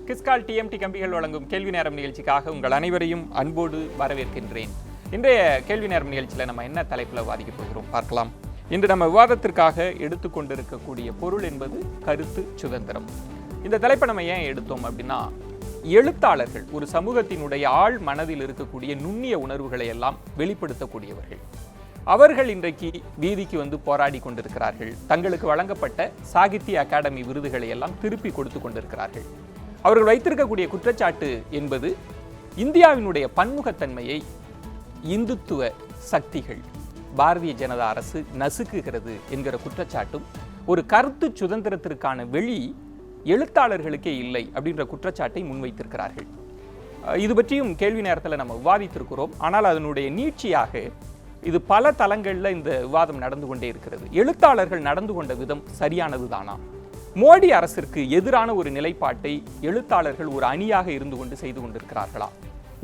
Kiskal TMT கம்பிகள் வழங்கும் கேள்வி நேரம் நிகழ்ச்சிக்காக உங்கள் அனைவரையும் அன்போடு வரவேற்கின்றேன். இன்றைய கேள்வி நேரம் நிகழ்ச்சியில் நம்ம என்ன தலைப்பில் வாதிக்க போகிறோம் பார்க்கலாம். இன்று நம்ம விவாதத்திற்காக எடுத்துக்கொண்டிருக்கக்கூடிய பொருள் என்பது கருத்து சுதந்திரம். இந்த தலைப்பை நம்ம ஏன் எடுத்தோம் அப்படின்னா, எழுத்தாளர்கள் ஒரு சமூகத்தினுடைய ஆழ் மனதில் இருக்கக்கூடிய நுண்ணிய உணர்வுகளை எல்லாம் வெளிப்படுத்தக்கூடியவர்கள். அவர்கள் இன்றைக்கு வீதிக்கு வந்து போராடி கொண்டிருக்கிறார்கள். தங்களுக்கு வழங்கப்பட்ட சாகித்ய அகாடமி விருதுகளை எல்லாம் திருப்பி கொடுத்து கொண்டிருக்கிறார்கள். அவர்கள் வைத்திருக்கக்கூடிய குற்றச்சாட்டு என்பது இந்தியாவினுடைய பன்முகத்தன்மையை இந்துத்துவ சக்திகள், பாரதிய ஜனதா அரசு நசுக்குகிறது என்கிற குற்றச்சாட்டும், ஒரு கருத்து சுதந்திரத்திற்கான வெளி எழுத்தாளர்களுக்கே இல்லை அப்படின்ற குற்றச்சாட்டை முன்வைத்திருக்கிறார்கள். இது பற்றியும் கேள்வி நேரத்தில் நம்ம விவாதித்திருக்கிறோம். ஆனால் அதனுடைய நீட்சியாக இது பல தளங்களில் இந்த விவாதம் நடந்து கொண்டே இருக்கிறது. எழுத்தாளர்கள் நடந்து கொண்ட விதம் சரியானது தானா? மோடி அரசிற்கு எதிரான ஒரு நிலைப்பாட்டை எழுத்தாளர்கள் ஒரு அணியாக இருந்து கொண்டு செய்து கொண்டிருக்கிறார்களா?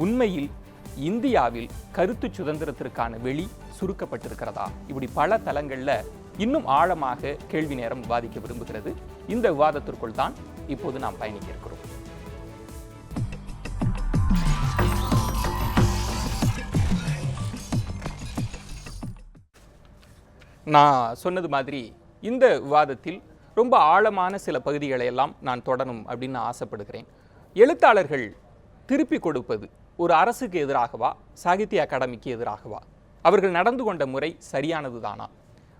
உண்மையில் இந்தியாவில் கருத்து சுதந்திரத்திற்கான வெளி சுருக்கப்பட்டிருக்கிறதா? இப்படி பல தளங்களில் இன்னும் ஆழமாக கேள்வி நேரம் விவாதிக்க விரும்புகிறது. இந்த விவாதத்திற்குள் தான் இப்போது நாம் பயணிக்க இருக்கிறோம். நான் சொன்னது மாதிரி இந்த விவாதத்தில் ரொம்ப ஆழமான சில பகுதிகளை எல்லாம் நான் தொடரும் அப்படின்னு நான் ஆசைப்படுகிறேன். எழுத்தாளர்கள் திருப்பி கொடுப்பது ஒரு அரசுக்கு எதிராகவா, சாகித்ய அகாடமிக்கு எதிராகவா? அவர்கள் நடந்து கொண்ட முறை சரியானது தானா?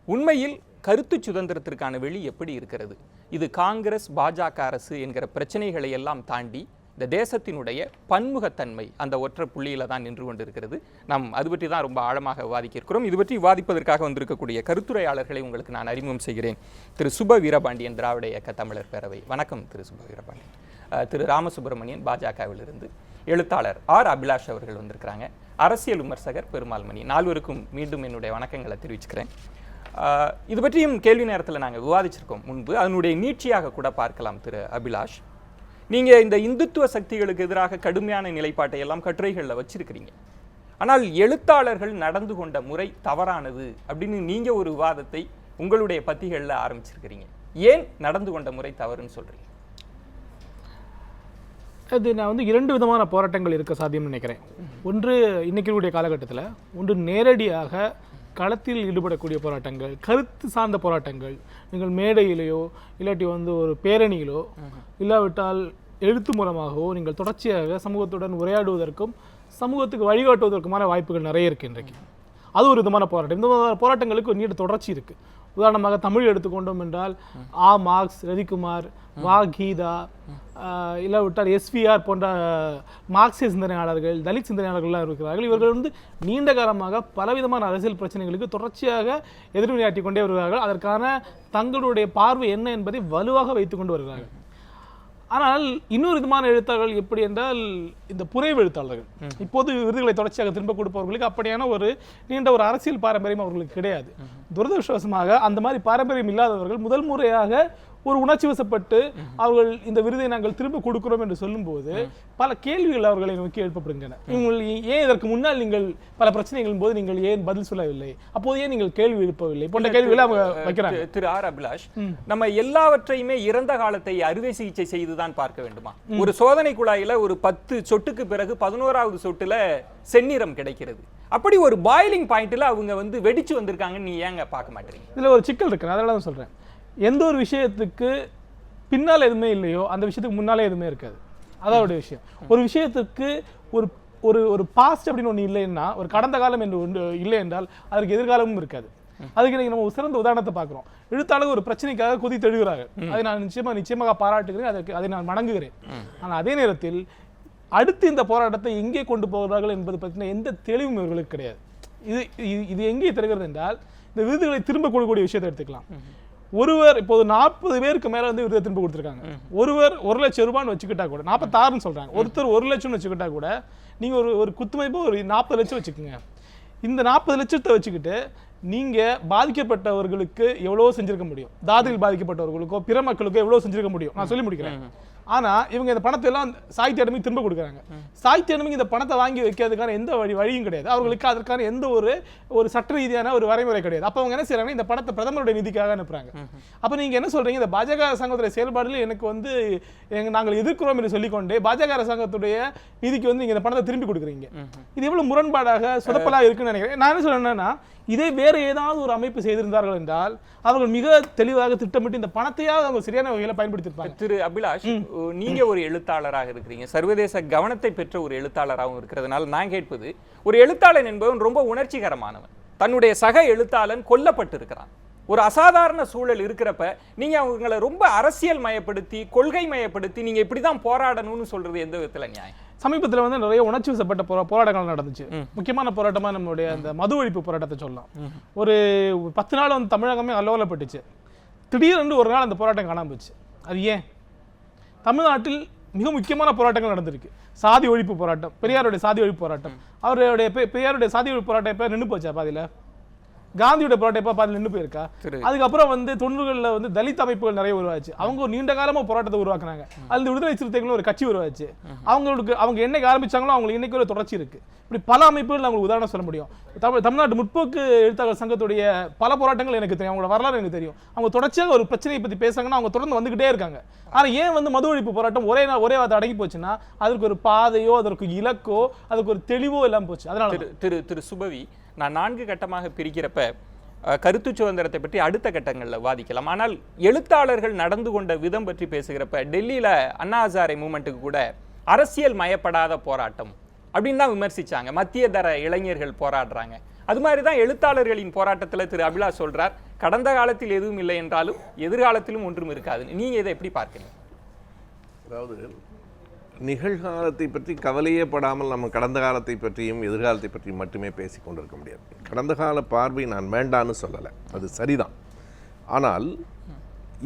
உண்மையில் கருத்து சுதந்திரத்திற்கான வெளி எப்படி இருக்கிறது? இது காங்கிரஸ் பாஜக அரசு என்கிற பிரச்சனைகளை எல்லாம் தாண்டி இந்த தேசத்தினுடைய பன்முகத்தன்மை அந்த ஒற்றை புள்ளியில தான் நின்று கொண்டிருக்கிறது. நாம் அது பற்றி தான் ரொம்ப ஆழமாக விவாதிக்க இருக்கிறோம். இது பற்றி விவாதிப்பதற்காக வந்திருக்கக்கூடிய கருத்துரையாளர்களை உங்களுக்கு நான் அறிமுகம் செய்கிறேன். திரு சுப வீரபாண்டியன், திராவிட இயக்க தமிழர் பேரவை. வணக்கம் திரு சுப வீரபாண்டியன். திரு ராமசுப்ரமணியன், பாஜகவிலிருந்து. எழுத்தாளர் ஆர் அபிலாஷ் அவர்கள் வந்திருக்கிறாங்க. அரசியல் விமர்சகர் பெருமாள் மணி. நால்வருக்கும் மீண்டும் என்னுடைய வணக்கங்களை தெரிவிச்சுக்கிறேன். இது பற்றியும் கேள்வி நேரத்தில் நாங்கள் விவாதிச்சிருக்கோம் முன்பு. அதனுடைய நீட்சியாக கூட பார்க்கலாம். திரு அபிலாஷ், நீங்கள் இந்த இந்துத்துவ சக்திகளுக்கு எதிராக கடுமையான நிலைப்பாட்டை எல்லாம் கட்டுரைகளில் வச்சிருக்கிறீங்க. ஆனால் எழுத்தாளர்கள் நடந்து கொண்ட முறை தவறானது அப்படின்னு நீங்கள் ஒரு விவாதத்தை உங்களுடைய பத்திகளில் ஆரம்பிச்சிருக்கிறீங்க. ஏன் நடந்து கொண்ட முறை தவறுன்னு சொல்கிறீங்க? அது நான் வந்து இரண்டு விதமான போராட்டங்கள் இருக்க சாத்தியம்னு நினைக்கிறேன். ஒன்று இன்னைக்கு காலகட்டத்தில், ஒன்று நேரடியாக களத்தில் ஈடுபடக்கூடிய போராட்டங்கள், கருத்து சார்ந்த போராட்டங்கள். நீங்கள் மேடையிலேயோ இல்லாட்டி வந்து ஒரு பேரணியிலோ இல்லாவிட்டால் எழுத்து மூலமாகவோ நீங்கள் தொடர்ச்சியாக சமூகத்துடன் உரையாடுவதற்கும் சமூகத்துக்கு வழிகாட்டுவதற்குமான வாய்ப்புகள் நிறைய இருக்குது இன்றைக்கு. அது ஒரு விதமான போராட்டம். இந்த போராட்டங்களுக்கு நீண்ட தொடர்ச்சி இருக்குது. உதாரணமாக தமிழ் எடுத்துக்கொண்டோம் என்றால் மார்க்ஸ், ரவிக்குமார், கீதா, இல்லாவிட்டால் எஸ்விஆர் போன்ற மார்க்சிய சிந்தனையாளர்கள், தலித் சிந்தனையாளர்கள்லாம் இருக்கிறார்கள். இவர்கள் வந்து நீண்ட காலமாக பலவிதமான அரசியல் பிரச்சனைகளுக்கு தொடர்ச்சியாக எதிர்வினையாற்றி கொண்டே வருகிறார்கள். அதற்கான தங்களுடைய பார்வை என்ன என்பதை வலுவாக வைத்துக் கொண்டு வருகிறார்கள். ஆனால் இன்னொரு விதமான எழுத்தாளர்கள் எப்படி என்றால் இந்த புனைவு எழுத்தாளர்கள். இப்போது விருதுகளை தொடர்ச்சியாக திரும்ப கொடுப்பவர்களுக்கு அப்படியான ஒரு நீண்ட ஒரு அரசியல் பாரம்பரியம் அவர்களுக்கு கிடையாது. துரதிருஷ்டவசமாக அந்த மாதிரி பாரம்பரியம் இல்லாதவர்கள் முதல் முறையாக ஒரு உணர்ச்சி வசப்பட்டு அவர்கள் இந்த விருதை நாங்கள் திரும்ப கொடுக்கிறோம் என்று சொல்லும்போது பல கேள்விகள் அவர்களை நோக்கி எழுப்பப்படுகின்றன. நீங்கள் ஏன் இதற்கு முன்னால் நீங்கள் பல பிரச்சனைகளின் போது நீங்கள் ஏன் பதில் சொல்லவில்லை, அப்போது ஏன் நீங்கள் கேள்வி எழுப்பவில்லை போன்ற கேள்விகளை அவங்க வைக்கிறாங்க. திரு ஆர் அபிலாஷ், நம்ம எல்லாவற்றையுமே இறந்த காலத்தை அறுவை சிகிச்சை செய்துதான் பார்க்க வேண்டுமா? ஒரு சோதனை குழாயில ஒரு 10 சொட்டுக்கு பிறகு 11வது சொட்டுல செந்நிறம் கிடைக்கிறது. அப்படி ஒரு பாயிலிங் பாயிண்ட்ல அவங்க வந்து வெடிச்சு வந்திருக்காங்கன்னு நீ ஏங்க பார்க்க மாட்டீங்க? இதுல ஒரு சிக்கல் இருக்கு. அதனால தான் சொல்றேன், எந்த ஒரு விஷயத்துக்கு பின்னால் எதுவுமே இல்லையோ அந்த விஷயத்துக்கு முன்னாலே எதுவுமே இருக்காது. அதாவது விஷயம், ஒரு விஷயத்துக்கு ஒரு ஒரு ஒரு பாஸ்ட் அப்படின்னு ஒன்று இல்லைன்னா, ஒரு கடந்த காலம் என்று ஒன்று இல்லை என்றால் அதற்கு எதிர்காலமும் இருக்காது. அதுக்கு இன்னைக்கு நம்ம ஒரு சிறந்த உதாரணத்தை பார்க்குறோம். எழுத்தாளர் ஒரு பிரச்சனைக்காக குதித்து எழுதுகிறார்கள். அதை நான் நிச்சயமாக பாராட்டுகிறேன், அதை நான் வணங்குகிறேன். ஆனால் அதே நேரத்தில் அடுத்து இந்த போராட்டத்தை எங்கே கொண்டு போகிறார்கள் என்பது பற்றின எந்த தெளிவும் இவர்களுக்கு கிடையாது. இது எங்கே தெரிகிறது என்றால், இந்த விருதுகளை திரும்ப கொடுக்கக்கூடிய விஷயத்தை எடுத்துக்கலாம். ஒருவர் இப்போது 40 பேருக்கு மேல வந்து விருதை திரும்ப கொடுத்துருக்காங்க. ஒருவர் 1 லட்சம் ரூபான்னு வச்சுக்கிட்டா கூட, 46ன்னு சொல்றாங்க, ஒருத்தர் 1 லட்சம்னு வச்சுக்கிட்டா கூட நீங்க ஒரு குத்துமைப்போ ஒரு 40 லட்சம் வச்சுக்கோங்க. இந்த 40 லட்சத்தை வச்சுக்கிட்டு நீங்க பாதிக்கப்பட்டவர்களுக்கு எவ்வளவோ செஞ்சிருக்க முடியும். தாதியில் பாதிக்கப்பட்டவர்களுக்கோ பிற மக்களுக்கோ எவ்வளவு செஞ்சிருக்க முடியும். நான் சொல்லி முடிக்கிறேன். ஆனால் இவங்க இந்த பணத்தை எல்லாம் சாகித்ய அகாடமி திரும்ப கொடுக்குறாங்க. சாகித்ய அகாடமிக்கு இந்த பணத்தை வாங்கி வைக்கிறதுக்கான எந்த வழியும் கிடையாது. அவர்களுக்கு அதற்கான எந்த ஒரு சட்ட ரீதியான ஒரு வரைமுறை கிடையாது. அப்போ அவங்க என்ன செய்யறாங்கன்னா இந்த பணத்தை பிரதமருடைய நிதிக்காக அனுப்புறாங்க. அப்போ நீங்க என்ன சொல்றீங்க, இந்த பாஜக அரசாங்கத்துடைய செயல்பாடுல எனக்கு வந்து நாங்கள் எதிர்க்கிறோம் என்று சொல்லிக்கொண்டே பாஜக அரசாங்கத்துடைய நிதிக்கு வந்து நீங்க இந்த பணத்தை திரும்பி கொடுக்குறீங்க. இது எவ்வளவு முரண்பாடாக சொதப்பலா இருக்குன்னு நினைக்கிறேன். நான் என்ன சொல்றேன்னா, இதே வேற ஏதாவது ஒரு அமைப்பு செய்திருந்தார்கள் என்றால் அவர்கள் மிக தெளிவாக திட்டமிட்டு இந்த பணத்தையாவது அவங்க சரியான வகையில் பயன்படுத்தியிருப்பாங்க. திரு அபிலாஷ், நீங்க ஒரு எழுத்தாளராக இருக்கிறீங்க, சர்வதேச கவனத்தை பெற்ற ஒரு எழுத்தாளராகவும் இருக்கிறதுனால நான் கேட்பது, ஒரு எழுத்தாளன் என்பவன் ரொம்ப உணர்ச்சிகரமானவன். தன்னுடைய சக எழுத்தாளன் கொல்லப்பட்டிருக்கிறான். ஒரு அசாதாரண சூழல் இருக்கிறப்ப நீங்க அவங்களை ரொம்ப அரசியல் மயப்படுத்தி கொள்கை மயப்படுத்தி நீங்க இப்படிதான் போராடணும்னு சொல்றது எந்த விதத்துல நியாயம்? சமீபத்தில் வந்து நிறைய உணர்ச்சி வசப்பட்ட போராட்டங்கள் நடந்துச்சு. முக்கியமான போராட்டமா நம்மளுடைய அந்த மது ஒழிப்பு போராட்டத்தை சொல்லலாம். ஒரு 10 நாள் வந்து தமிழகமே அல்லோலப்பட்டுச்சு. திடீரென்று ஒரு நாள் அந்த போராட்டம் காணாம போச்சு. அது ஏன்? தமிழ்நாட்டில் மிக முக்கியமான போராட்டங்கள் நடந்திருக்கு. சாதி ஒழிப்பு போராட்டம், பெரியாருடைய சாதி ஒழிப்பு போராட்டம். அவருடைய பெரியாருடைய சாதி ஒழிப்பு போராட்டம் எப்ப நின்று போச்சா? பாதியில காந்தியோட போராட்டம் எப்ப பாதியில் நின்று போயிருக்கா? அதுக்கப்புறம் வந்து 90களில் வந்து தலித் அமைப்புகள் நிறைய உருவாச்சு. அவங்க ஒரு நீண்ட காலமா போராட்டத்தை உருவாக்குனாங்க. அந்த விடுதலை சிறுத்தைகளும் ஒரு கட்சி உருவாச்சு. அவங்க என்னைக்கு ஆரம்பிச்சாங்களோ அவங்களுக்கு இன்னைக்கு ஒரு தொடர்ச்சி இருக்கு. இப்படி பல அமைப்புகள் அவங்களுக்கு உதாரணம் சொல்ல முடியும். தமிழ்நாட்டு முற்போக்கு எழுத்தாளர் சங்கத்துடைய பல போராட்டங்கள் எனக்கு தெரியும், அவங்களோட வரலாறு எனக்கு தெரியும். அவங்க தொடர்ச்சியாக ஒரு பிரச்சனையை பற்றி பேசுறாங்கன்னா அவங்க தொடர்ந்து வந்துகிட்டே இருக்காங்க. ஆனால் ஏன் வந்து மது ஒழிப்பு போராட்டம் ஒரே வார்த்தை அடங்கி போச்சுன்னா அதற்கு ஒரு பாதையோ அதற்கு இலக்கோ அதுக்கு ஒரு தெளிவோ இல்லாமல் போச்சு. அதனால திரு சுபவி, நான் 4 கட்டமாக பிரிக்கிறப்ப கருத்து சுதந்திரத்தை பற்றி அடுத்த கட்டங்களில் வாதிக்கலாம். ஆனால் எழுத்தாளர்கள் நடந்து கொண்ட விதம் பற்றி பேசுகிறப்ப டெல்லியில அண்ணா ஹசாரே மூமெண்ட்டுக்கு கூட அரசியல் மயப்படாத போராட்டம் அப்படின்னு தான் விமர்சிச்சாங்க. மத்திய தர இளைஞர்கள் போராடுறாங்க. அது மாதிரி தான் எழுத்தாளர்களின் போராட்டத்தில் திரு அபிலாஷ் சொல்றார், கடந்த காலத்தில் எதுவும் இல்லை என்றாலும் எதிர்காலத்திலும் ஒன்றும் இருக்காது. நீங்க இதை எப்படி பார்க்கிறீங்க? அதாவது நிகழ்காலத்தை பற்றி கவலையே படாமல் நம்ம கடந்த காலத்தை பற்றியும் எதிர்காலத்தை பற்றியும் மட்டுமே பேசி கொண்டிருக்க முடியாது. கடந்த கால பார்வை நான் வேண்டான்னு சொல்லலை, அது சரிதான். ஆனால்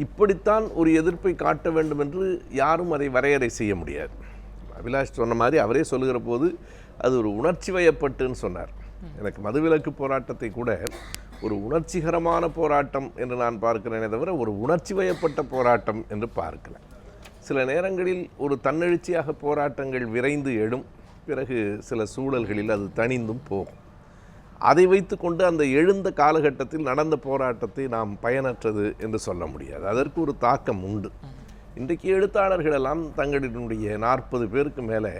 இப்படித்தான் ஒரு எதிர்ப்பை காட்ட வேண்டும் என்று யாரும் அதை வரையறை செய்ய முடியாது. அபிலாஷ் சொன்ன மாதிரி அவரே சொல்லுகிற போது அது ஒரு உணர்ச்சி வயப்பட்டுன்னு சொன்னார். எனக்கு மதுவிலக்கு போராட்டத்தை கூட ஒரு உணர்ச்சிகரமான போராட்டம் என்று நான் பார்க்கிறேனே தவிர ஒரு உணர்ச்சி வயப்பட்ட போராட்டம் என்று பார்க்கல. சில நேரங்களில் ஒரு தன்னெழுச்சியாக போராட்டங்கள் விரைந்து எழும், பிறகு சில சூழல்களில் அது தணிந்தும் போகும். அதை வைத்து கொண்டு அந்த எழுந்த காலகட்டத்தில் நடந்த போராட்டத்தை நாம் பயனற்றது என்று சொல்ல முடியாது. அதற்கு ஒரு தாக்கம் உண்டு. இன்றைக்கு எழுத்தாளர்கள் எல்லாம் தங்களினுடைய 40 பேருக்கு மேலே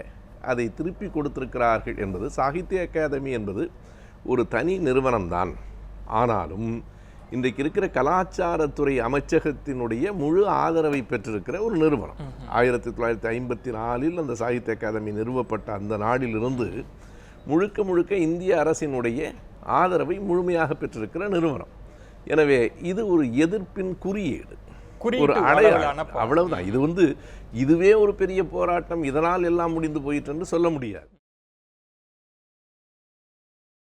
அதை திருப்பி கொடுத்திருக்கிறார்கள் என்பது, சாகித்ய அகாதமி என்பது ஒரு தனி நிறுவனம்தான். ஆனாலும் இன்றைக்கு இருக்கிற கலாச்சாரத்துறை அமைச்சகத்தினுடைய முழு ஆதரவை பெற்றிருக்கிற ஒரு நிறுவனம். 1954 அந்த சாகித்ய அகாதமி நிறுவப்பட்ட அந்த நாளிலிருந்து முழுக்க இந்திய அரசினுடைய ஆதரவை முழுமையாக பெற்றிருக்கிற நிறுவனம். எனவே இது ஒரு எதிர்ப்பின் குறியீடு, ஒரு அடையாளம், அவ்வளவுதான். இதுவே ஒரு பெரிய போராட்டம், இதனால் எல்லாம் முடிந்து போயிற்று என்று சொல்ல முடியாது.